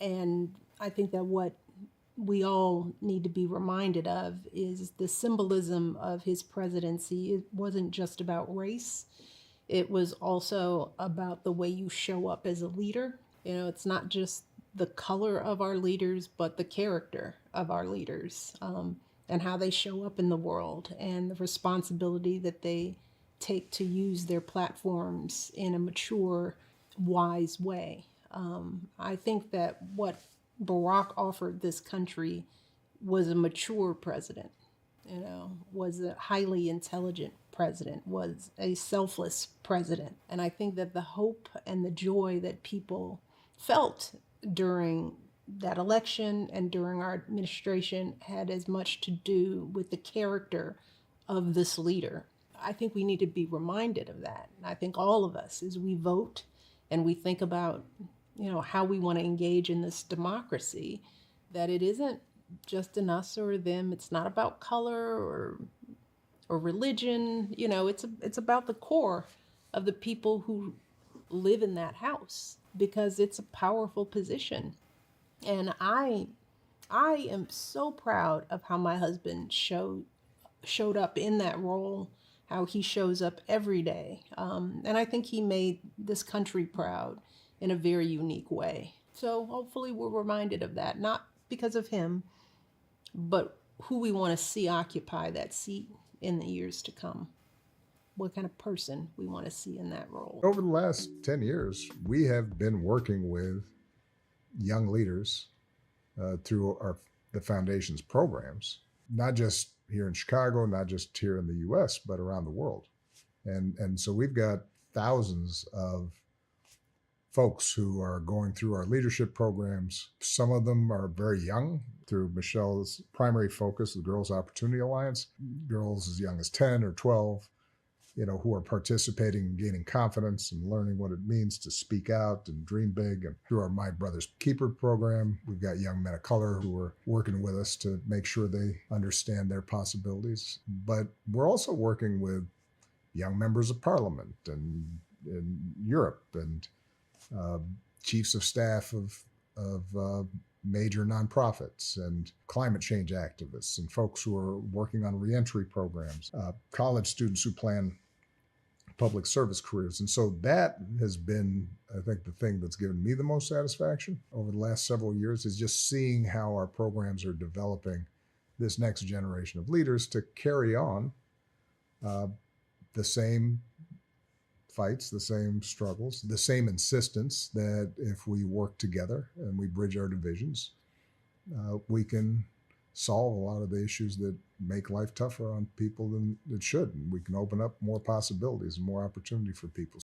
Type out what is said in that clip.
And I think that what we all need to be reminded of is the symbolism of his presidency. It wasn't just about race, it was also about the way you show up as a leader. You know, it's not just the color of our leaders, but the character of our leaders, and how they show up in the world and the responsibility that they take to use their platforms in a mature, wise way. I think that what Barack offered this country was a mature president, was a highly intelligent president, was a selfless president. And I think that the hope and the joy that people felt during that election and during our administration had as much to do with the character of this leader. I think we need to be reminded of that. And I think all of us, as we vote and we think about, how we want to engage in this democracy, that it isn't just an us or them. It's not about color or religion. It's about the core of the people who live in that house, because it's a powerful position. And I am so proud of how my husband showed up in that role, how he shows up every day. And I think he made this country proud in a very unique way. So hopefully we're reminded of that, not because of him, but who we want to see occupy that seat in the years to come. What kind of person we want to see in that role. Over the last 10 years, we have been working with young leaders through the foundation's programs, not just here in Chicago, not just here in the US, but around the world. And so we've got thousands of folks who are going through our leadership programs. Some of them are very young through Michelle's primary focus, the Girls Opportunity Alliance, girls as young as 10 or 12, who are participating and gaining confidence and learning what it means to speak out and dream big. And through our My Brother's Keeper program, we've got young men of color who are working with us to make sure they understand their possibilities. But we're also working with young members of parliament and in Europe and chiefs of staff of major nonprofits and climate change activists and folks who are working on reentry programs, college students who plan public service careers. And so that has been, I think, the thing that's given me the most satisfaction over the last several years, is just seeing how our programs are developing this next generation of leaders to carry on the same fights, the same struggles, the same insistence that if we work together and we bridge our divisions, we can solve a lot of the issues that make life tougher on people than it should. And we can open up more possibilities and more opportunity for people.